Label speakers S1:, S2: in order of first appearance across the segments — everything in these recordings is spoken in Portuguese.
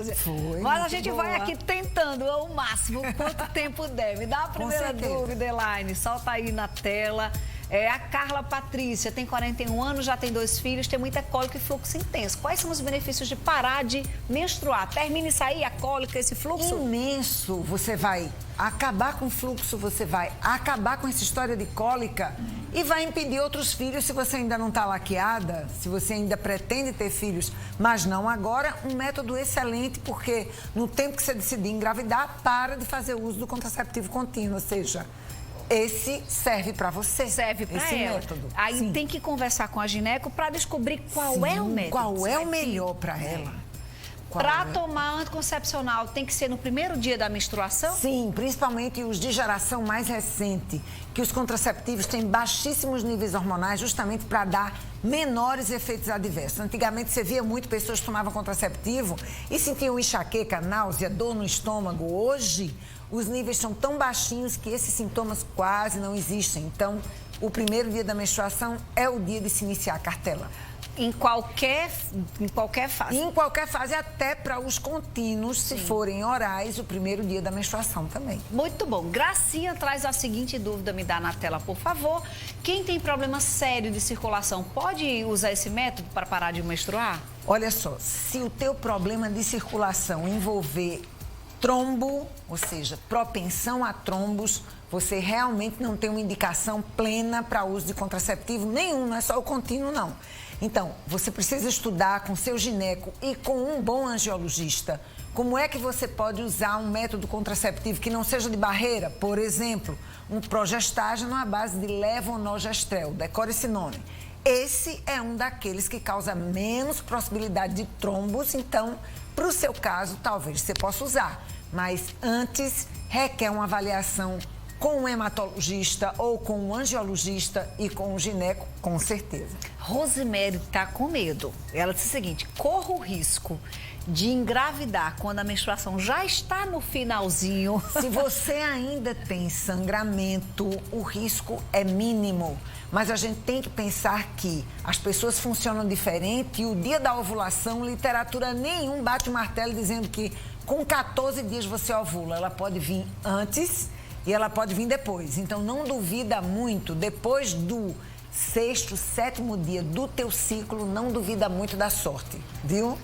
S1: menopausa.
S2: Foi.
S1: Mas a gente
S2: boa.
S1: vai aqui tentando ao máximo quanto tempo deve. Dá a primeira dúvida, Elaine. Solta aí na tela. A Carla Patrícia tem 41 anos, já tem 2 filhos, tem muita cólica e fluxo intenso. Quais são os benefícios de parar de menstruar? Termina isso aí, a cólica, esse fluxo?
S2: Imenso. Você vai acabar com o fluxo, você vai acabar com essa história de cólica e vai impedir outros filhos se você ainda não está laqueada, se você ainda pretende ter filhos, mas não agora. Um método excelente, porque no tempo que você decidir engravidar, para de fazer uso do contraceptivo contínuo, ou seja, esse serve para você.
S1: Serve para
S2: esse
S1: ela.
S2: método.
S1: Aí
S2: Sim.
S1: tem que conversar com a gineco para descobrir qual é o método.
S2: Qual é o melhor para ela.
S1: Para tomar anticoncepcional, tem que ser no primeiro dia da menstruação?
S2: Sim, principalmente os de geração mais recente, que os contraceptivos têm baixíssimos níveis hormonais justamente para dar menores efeitos adversos. Antigamente você via muito pessoas que tomavam contraceptivo e sentiam enxaqueca, náusea, dor no estômago. Hoje, os níveis são tão baixinhos que esses sintomas quase não existem. Então, o primeiro dia da menstruação é o dia de se iniciar a cartela.
S1: Em qualquer fase?
S2: Em qualquer fase, até para os contínuos, se forem orais, o primeiro dia da menstruação também.
S1: Muito bom. Gracinha traz a seguinte dúvida, me dá na tela, por favor. Quem tem problema sério de circulação, pode usar esse método para parar de menstruar?
S2: Olha só, se o teu problema de circulação envolver trombo, ou seja, propensão a trombos, você realmente não tem uma indicação plena para uso de contraceptivo nenhum, não é só o contínuo, não. Então, você precisa estudar com seu gineco e com um bom angiologista como é que você pode usar um método contraceptivo que não seja de barreira, por exemplo, um progestágeno à base de levonorgestrel, decore esse nome. Esse é um daqueles que causa menos possibilidade de trombos, então, para o seu caso, talvez você possa usar. Mas antes, requer uma avaliação com um hematologista ou com um angiologista e com um gineco, com certeza.
S1: Rosemary está com medo. Ela disse o seguinte: corro o risco de engravidar quando a menstruação já está no finalzinho.
S2: Se você ainda tem sangramento, o risco é mínimo. Mas a gente tem que pensar que as pessoas funcionam diferente e o dia da ovulação, literatura nenhum bate o martelo dizendo que com 14 dias você ovula. Ela pode vir antes e ela pode vir depois. Então não duvida muito, depois do 6º, 7º dia do teu ciclo, não duvida muito da sorte, viu?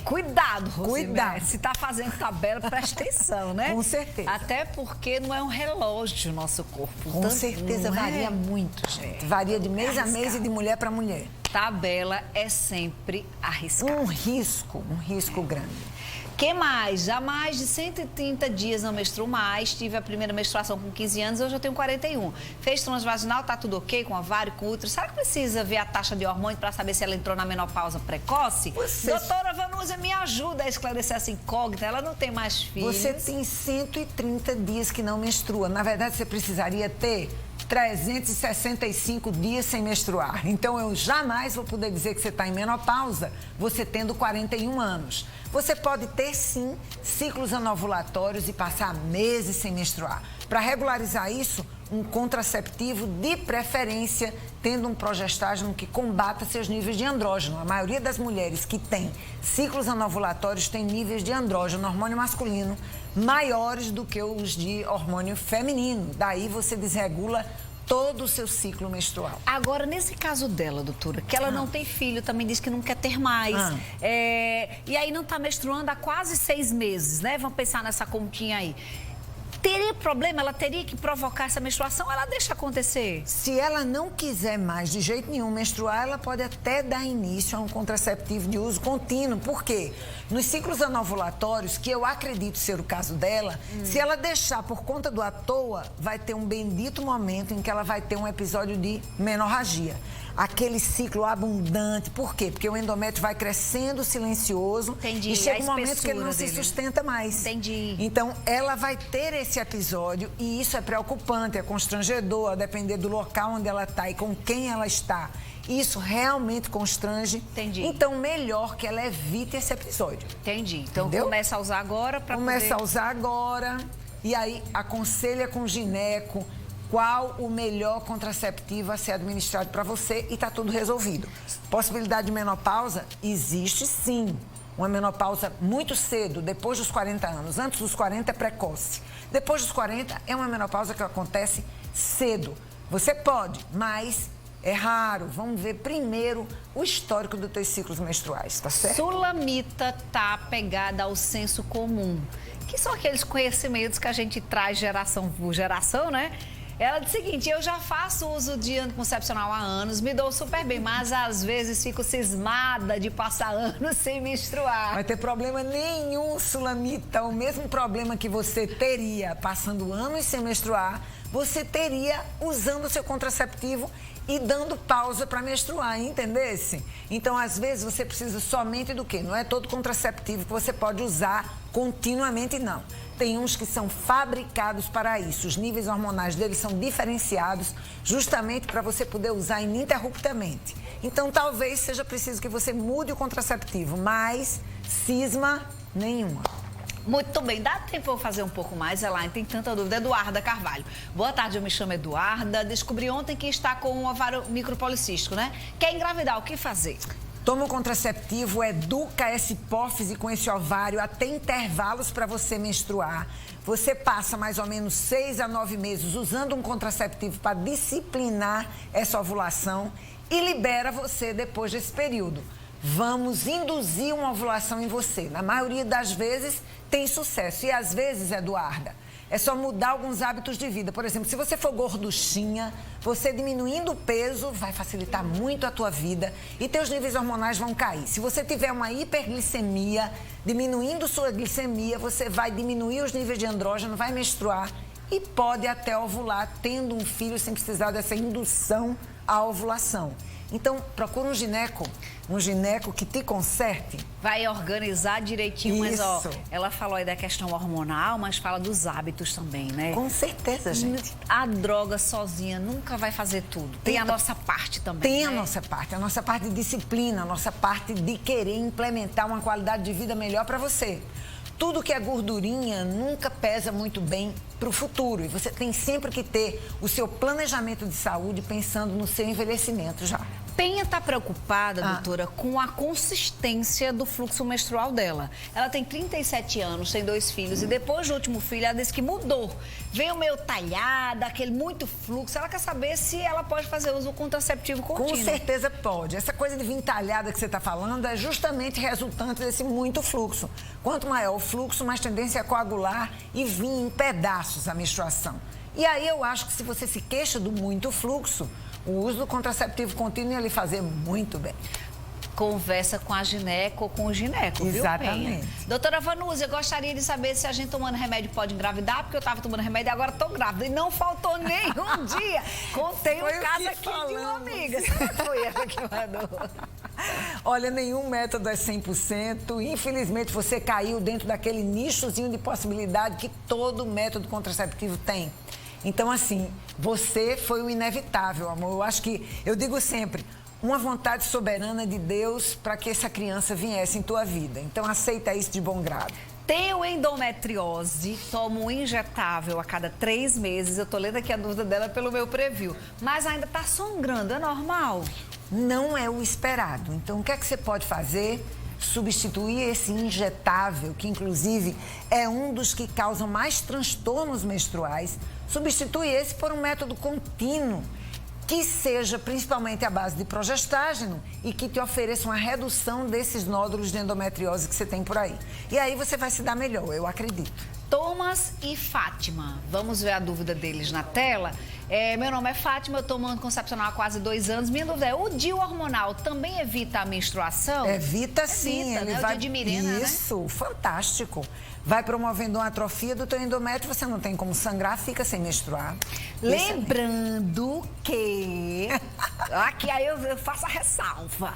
S1: Cuidado, Rosemary.
S2: Cuidado.
S1: Se tá fazendo tabela, presta atenção, né?
S2: Com certeza.
S1: Até porque não é um relógio o nosso corpo.
S2: Com certeza varia muito, gente. Varia de mês a mês e de mulher para mulher.
S1: Tabela é sempre arriscada.
S2: Um risco grande.
S1: Que mais? Já mais de 130 dias não menstruo mais. Tive a primeira menstruação com 15 anos, hoje eu tenho 41. Fez transvaginal, tá tudo ok com ovário, com útero. Será que precisa ver a taxa de hormônio para saber se ela entrou na menopausa precoce? Doutora Vanusa, me ajuda a esclarecer essa incógnita. Ela não tem mais filhos.
S2: Você tem 130 dias que não menstrua. Na verdade, você precisaria ter 365 dias sem menstruar. Então, eu jamais vou poder dizer que você está em menopausa, você tendo 41 anos. Você pode ter, sim, ciclos anovulatórios e passar meses sem menstruar. Para regularizar isso, um contraceptivo de preferência, tendo um progestágeno que combata seus níveis de andrógeno. A maioria das mulheres que têm ciclos anovulatórios tem níveis de andrógeno, hormônio masculino, maiores do que os de hormônio feminino. Daí você desregula todo o seu ciclo menstrual.
S1: Agora, nesse caso dela, doutora, que ela não tem filho, também diz que não quer ter mais. E aí não está menstruando há quase 6 meses, né? Vamos pensar nessa continha aí. Teria problema? Ela teria que provocar essa menstruação? Ela deixa acontecer?
S2: Se ela não quiser mais de jeito nenhum menstruar, ela pode até dar início a um contraceptivo de uso contínuo. Por quê? Nos ciclos anovulatórios, que eu acredito ser o caso dela, se ela deixar por conta do à toa, vai ter um bendito momento em que ela vai ter um episódio de menorragia. Aquele ciclo abundante. Por quê? Porque o endométrio vai crescendo silencioso.
S1: Entendi.
S2: E chega um momento que ele não se sustenta mais.
S1: Entendi.
S2: Então, ela vai ter esse episódio e isso é preocupante, é constrangedor, a depender do local onde ela está e com quem ela está. Isso realmente constrange.
S1: Entendi.
S2: Então, melhor que ela evite esse episódio.
S1: Entendi. Então,
S2: entendeu?
S1: começa a usar agora para
S2: Começa a usar agora e aí aconselha com o gineco qual o melhor contraceptivo a ser administrado para você e está tudo resolvido. Possibilidade de menopausa? Existe sim. uma menopausa muito cedo, depois dos 40 anos. Antes dos 40 é precoce. Depois dos 40 é uma menopausa que acontece cedo. Você pode, mas é raro. Vamos ver primeiro o histórico dos teus ciclos menstruais, tá certo?
S1: Sulamita tá pegada ao senso comum, que são aqueles conhecimentos que a gente traz geração por geração, né? Ela diz o seguinte: eu já faço uso de anticoncepcional há anos, me dou super bem, mas às vezes fico cismada de passar anos sem menstruar.
S2: Não vai ter problema nenhum, Sulamita. O mesmo problema que você teria passando anos sem menstruar, você teria usando o seu contraceptivo e dando pausa para menstruar, entendesse? Então, às vezes, você precisa somente do quê? Não é todo contraceptivo que você pode usar continuamente, não. Tem uns que são fabricados para isso. Os níveis hormonais deles são diferenciados justamente para você poder usar ininterruptamente. Então, talvez seja preciso que você mude o contraceptivo, mas cisma nenhuma.
S1: Muito bem, dá tempo eu fazer um pouco mais, Elaine, tem tanta dúvida. Eduarda Carvalho. Boa tarde, eu me chamo Eduarda. Descobri ontem que está com um ovário micropolicístico, né? Quer engravidar, o que fazer?
S2: Toma o contraceptivo, educa essa hipófise com esse ovário até intervalos para você menstruar. Você passa mais ou menos 6 a 9 meses usando um contraceptivo para disciplinar essa ovulação e libera você depois desse período. Vamos induzir uma ovulação em você. Na maioria das vezes tem sucesso. E às vezes, Eduarda, é só mudar alguns hábitos de vida. Por exemplo, se você for gorduchinha, você diminuindo o peso vai facilitar muito a tua vida e teus níveis hormonais vão cair. Se você tiver uma hiperglicemia, diminuindo sua glicemia, você vai diminuir os níveis de andrógeno, vai menstruar e pode até ovular, tendo um filho sem precisar dessa indução à ovulação. Então, procura um gineco que te conserte.
S1: Vai organizar direitinho, mas ó,
S2: Isso.
S1: ela falou aí da questão hormonal, mas fala dos hábitos também, né?
S2: Com certeza, gente.
S1: A droga sozinha nunca vai fazer tudo. Tem a nossa parte também,
S2: Tem
S1: né?
S2: a nossa parte de disciplina, a nossa parte de querer implementar uma qualidade de vida melhor para você. Tudo que é gordurinha nunca pesa muito bem para o futuro. E você tem sempre que ter o seu planejamento de saúde pensando no seu envelhecimento já.
S1: Penha está preocupada, doutora, com a consistência do fluxo menstrual dela. Ela tem 37 anos, tem 2 filhos e depois do último filho ela disse que mudou. Veio meio talhada, aquele muito fluxo. Ela quer saber se ela pode fazer uso do contraceptivo contínuo.
S2: Com certeza pode. Essa coisa de vir talhada que você está falando é justamente resultante desse muito fluxo. Quanto maior o fluxo, mais tendência a coagular e vir em pedaços a menstruação. E aí eu acho que se você se queixa do muito fluxo, o uso do contraceptivo contínuo ia lhe fazer muito bem.
S1: Conversa com a gineco ou com o gineco, viu,
S2: Exatamente.
S1: Penha? Doutora Vanúzia, eu gostaria de saber se a gente tomando remédio pode engravidar, porque eu estava tomando remédio e agora estou grávida. E não faltou nenhum dia. Contei um caso aqui de uma amiga. Foi ela que mandou.
S2: Olha, nenhum método é 100%. Infelizmente, você caiu dentro daquele nichozinho de possibilidade que todo método contraceptivo tem. Então, assim, você foi o inevitável, amor. Eu acho que, eu digo sempre, uma vontade soberana de Deus para que essa criança viesse em tua vida. Então, aceita isso de bom grado.
S1: Tenho endometriose, tomo um injetável a cada 3 meses. Eu tô lendo aqui a dúvida dela pelo meu preview. Mas ainda tá sangrando, é normal?
S2: Não é o esperado. Então, o que é que você pode fazer? Substituir esse injetável, que inclusive é um dos que causam mais transtornos menstruais. Substitui esse por um método contínuo, que seja principalmente à base de progestágeno e que te ofereça uma redução desses nódulos de endometriose que você tem por aí. E aí você vai se dar melhor, eu acredito.
S1: Thomas e Fátima. Vamos ver a dúvida deles na tela. Meu nome é Fátima, eu tomo anticoncepcional há quase 2 anos. Minha dúvida é, o DIU hormonal também evita a menstruação?
S2: Evita sim.
S1: Ele vai... O DIU de Mirena,
S2: Isso,
S1: né?
S2: Fantástico. Vai promovendo uma atrofia do teu endométrio, você não tem como sangrar, fica sem menstruar.
S1: Lembrando que... Aqui aí eu faço a ressalva.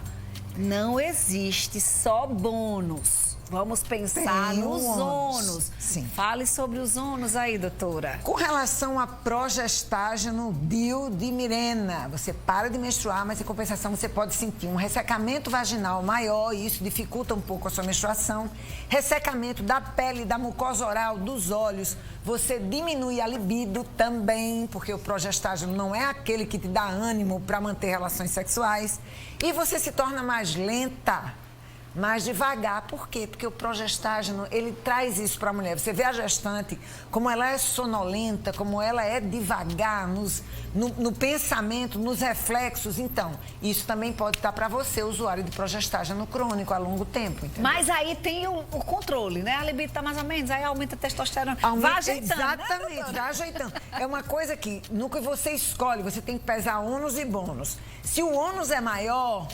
S1: Não existe só bônus. Vamos pensar nos ônus.
S2: Sim.
S1: Fale sobre os ônus aí, doutora.
S2: Com relação a progestágeno, DIU de Mirena, você para de menstruar, mas em compensação você pode sentir um ressecamento vaginal maior e isso dificulta um pouco a sua menstruação. Ressecamento da pele, da mucosa oral, dos olhos. Você diminui a libido também, porque o progestágeno não é aquele que te dá ânimo para manter relações sexuais. E você se torna mais lenta, mais devagar. Por quê? Porque o progestágeno, ele traz isso para a mulher. Você vê a gestante, como ela é sonolenta, como ela é devagar no pensamento, nos reflexos. Então, isso também pode estar para você, usuário de progestágeno crônico a longo tempo. Entendeu?
S1: Mas aí tem o controle, né? A libido tá mais ou menos, aí aumenta a testosterona. Vai ajeitando,
S2: exatamente,
S1: né,
S2: vai ajeitando. É uma coisa que nunca você escolhe, você tem que pesar ônus e bônus. Se o ônus é maior,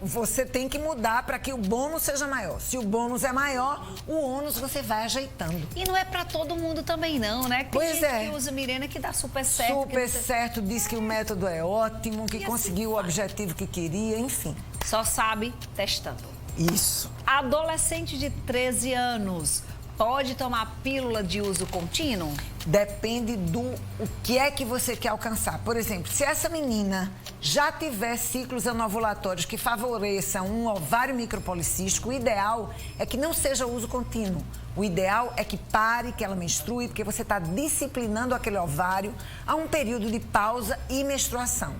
S2: você tem que mudar para que o bônus seja maior. Se o bônus é maior, o ônus você vai ajeitando.
S1: E não é para todo mundo também não, né? Tem
S2: Pois
S1: gente
S2: é.
S1: que usa Mirena que dá super certo.
S2: Super certo, diz que o método é ótimo, que
S1: E
S2: conseguiu
S1: assim
S2: o objetivo que queria, enfim.
S1: Só sabe testando.
S2: Isso.
S1: Adolescente de 13 anos pode tomar pílula de uso contínuo?
S2: Depende do o que é que você quer alcançar. Por exemplo, se essa menina já tiver ciclos anovulatórios que favoreçam um ovário micropolicístico, o ideal é que não seja uso contínuo. O ideal é que pare, que ela menstrue, porque você está disciplinando aquele ovário a um período de pausa e menstruação.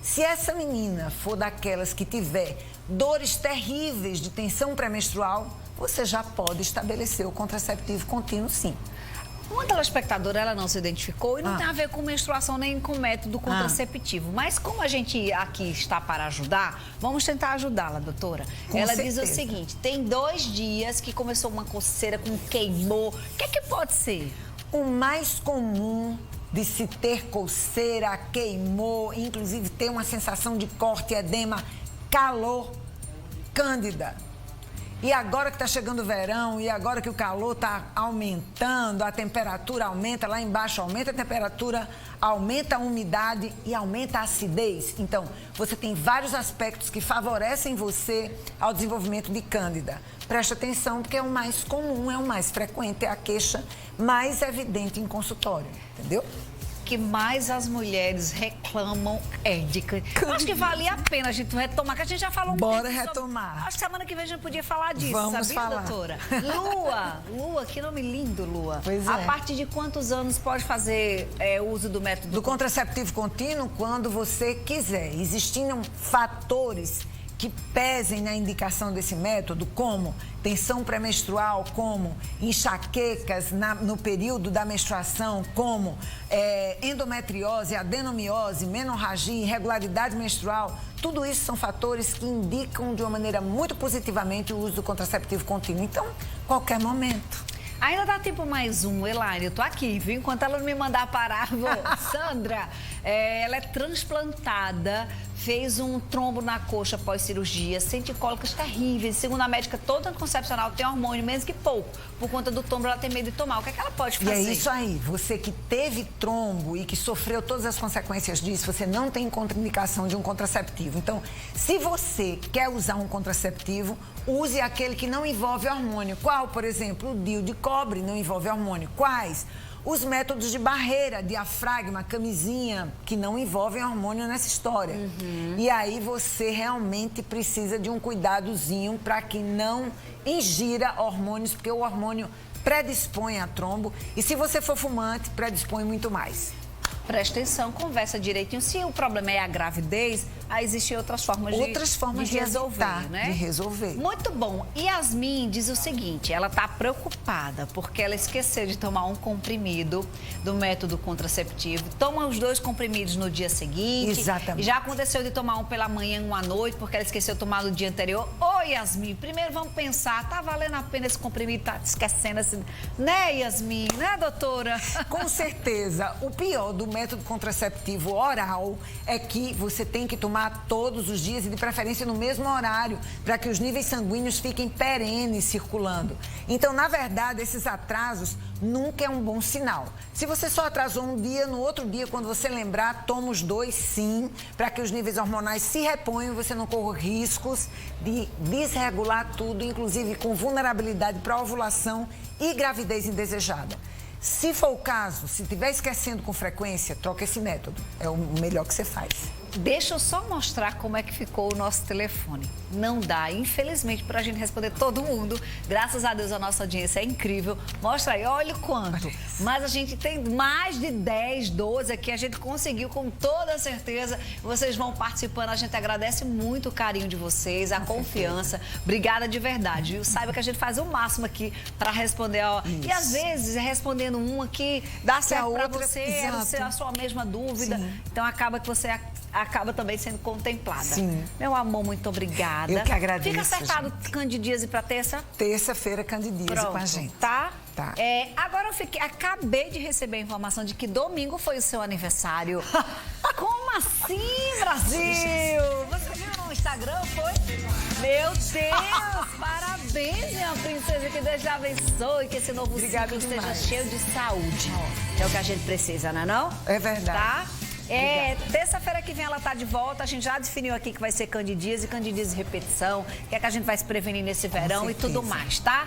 S2: Se essa menina for daquelas que tiver dores terríveis de tensão pré-menstrual, você já pode estabelecer o contraceptivo contínuo, sim.
S1: Uma telespectadora, ela não se identificou e não tem a ver com menstruação nem com método contraceptivo. Mas como a gente aqui está para ajudar, vamos tentar ajudá-la, doutora.
S2: Com
S1: ela
S2: certeza.
S1: diz o seguinte, tem 2 dias que começou uma coceira, com queimou. O que é que pode ser?
S2: O mais comum de se ter coceira, queimou, inclusive ter uma sensação de corte, edema, calor, cândida. E agora que está chegando o verão, e agora que o calor está aumentando, a temperatura aumenta, lá embaixo aumenta a temperatura, aumenta a umidade e aumenta a acidez. Então, você tem vários aspectos que favorecem você ao desenvolvimento de cândida. Preste atenção, porque é o mais comum, é o mais frequente, é a queixa mais evidente em consultório, entendeu?
S1: Que mais as mulheres reclamam de cândida. Acho que valia a pena a gente retomar, que a gente já falou um pouco
S2: Bora retomar.
S1: Acho que semana que vem a gente podia falar disso,
S2: Vamos
S1: sabia,
S2: falar.
S1: doutora? Lua, que nome lindo, Lua.
S2: Pois
S1: A
S2: é.
S1: partir de quantos anos pode fazer uso do método?
S2: Do contraceptivo contínuo, quando você quiser. Existindo fatores que pesem na indicação desse método, como tensão pré-menstrual, como enxaquecas no período da menstruação, como endometriose, adenomiose, menorragia, irregularidade menstrual. Tudo isso são fatores que indicam de uma maneira muito positivamente o uso do contraceptivo contínuo. Então, qualquer momento.
S1: Ainda dá tempo mais um, Elaine, eu tô aqui, viu? Enquanto ela não me mandar parar, vou. Sandra, ela é transplantada, fez um trombo na coxa pós-cirurgia, sente cólicas terríveis. Segundo a médica, todo anticoncepcional tem hormônio, mesmo que pouco. Por conta do trombo, ela tem medo de tomar. O que é que ela pode fazer?
S2: E é isso aí. Você que teve trombo e que sofreu todas as consequências disso, você não tem contraindicação de um contraceptivo. Então, se você quer usar um contraceptivo, use aquele que não envolve hormônio. Qual, por exemplo? O DIU de cobre não envolve hormônio. Quais? Os métodos de barreira, diafragma, camisinha, que não envolvem hormônio nessa história. E aí você realmente precisa de um cuidadozinho para que não ingira hormônios, porque o hormônio predispõe a trombo. E se você for fumante, predispõe muito mais.
S1: Presta atenção, conversa direitinho. Se o problema é a gravidez, aí existem outras formas de resolver,
S2: evitar,
S1: né?
S2: De resolver.
S1: Muito bom. Yasmin diz o seguinte, ela está preocupada porque ela esqueceu de tomar um comprimido do método contraceptivo. Toma os 2 comprimidos no dia seguinte.
S2: Exatamente.
S1: Já aconteceu de tomar um pela manhã e um à noite porque ela esqueceu de tomar no dia anterior. Ô, Yasmin, primeiro vamos pensar, tá valendo a pena esse comprimido, tá esquecendo assim, né, Yasmin? Né, doutora?
S2: Com certeza. O pior do método contraceptivo oral é que você tem que tomar todos os dias e de preferência no mesmo horário, para que os níveis sanguíneos fiquem perenes circulando. Então, na verdade, esses atrasos nunca é um bom sinal. Se você só atrasou um dia, no outro dia, quando você lembrar, toma os 2 sim, para que os níveis hormonais se reponham e você não corra riscos de desregular tudo, inclusive com vulnerabilidade para ovulação e gravidez indesejada. Se for o caso, se estiver esquecendo com frequência, troca esse método. É o melhor que você faz.
S1: Deixa eu só mostrar como é que ficou o nosso telefone. Não dá, infelizmente, para a gente responder todo mundo. Graças a Deus, a nossa audiência é incrível. Mostra aí, olha o quanto. Mas a gente tem mais de 10, 12 aqui. A gente conseguiu com toda certeza. Vocês vão participando. A gente agradece muito o carinho de vocês, a confiança. Obrigada de verdade, viu? Saiba que a gente faz o máximo aqui para responder. Ó. E às vezes, respondendo um aqui, dá certo para você, é a sua mesma dúvida. Sim. Então, acaba que você acaba também sendo contemplada.
S2: Sim.
S1: Meu amor, muito obrigada.
S2: Eu que agradeço.
S1: Fica acertado, Candidíase, para terça?
S2: Terça-feira, Candidíase com a gente.
S1: Tá?
S2: Tá.
S1: Agora acabei de receber a informação de que domingo foi o seu aniversário. Como assim, Brasil? Você viu no Instagram, foi? Meu Deus, parabéns, minha princesa, que Deus te abençoe, que esse novo ciclo esteja cheio de saúde. É o que a gente precisa, não é não?
S2: É verdade.
S1: Tá? Terça-feira que vem ela tá de volta. A gente já definiu aqui que vai ser candidíase repetição, que é que a gente vai se prevenir nesse verão e tudo mais, tá?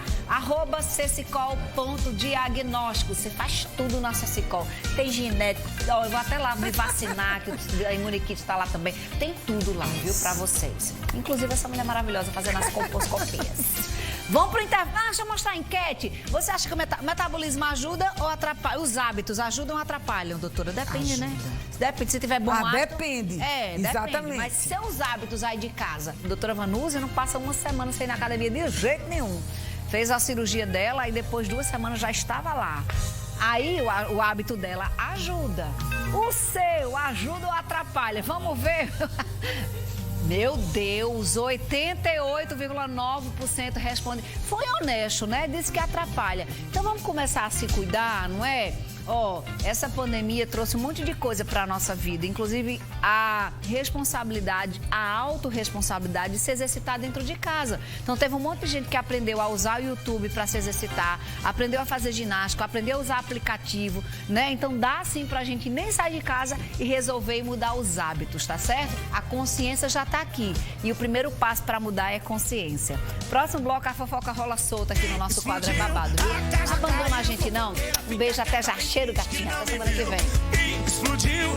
S1: @cecicol.diagnóstico. Você faz tudo na Cecicol. Tem genético, eu vou até lá me vacinar, que a Imunikit tá lá também. Tem tudo lá, viu, pra vocês. Inclusive essa mulher maravilhosa fazendo as composcopias. Vamos pro intervalo. Deixa eu mostrar a enquete. Você acha que o metabolismo ajuda ou atrapalha? Os hábitos ajudam ou atrapalham, doutora? Depende, né? Depende, se tiver bom hábito.
S2: Depende.
S1: Exatamente.
S2: Depende.
S1: Mas seus hábitos aí de casa. Doutora Vanúzia não passa uma semana sem ir na academia de jeito nenhum. Fez a cirurgia dela e depois 2 semanas já estava lá. Aí o hábito dela ajuda. O seu ajuda ou atrapalha? Vamos ver. Meu Deus, 88,9% responde. Foi honesto, né? Disse que atrapalha. Então vamos começar a se cuidar, não é? Essa pandemia trouxe um monte de coisa para a nossa vida, inclusive a responsabilidade, a autorresponsabilidade de se exercitar dentro de casa. Então teve um monte de gente que aprendeu a usar o YouTube para se exercitar, aprendeu a fazer ginástica, aprendeu a usar aplicativo, né? Então dá sim para a gente nem sair de casa e resolver mudar os hábitos, tá certo? A consciência já tá aqui e o primeiro passo para mudar é consciência. Próximo bloco, a fofoca rola solta aqui no nosso quadro É Babado, viu? Não abandona a gente não. Um beijo, até já. Cheiro, gatinha. Até semana que vem.
S3: Explodiu.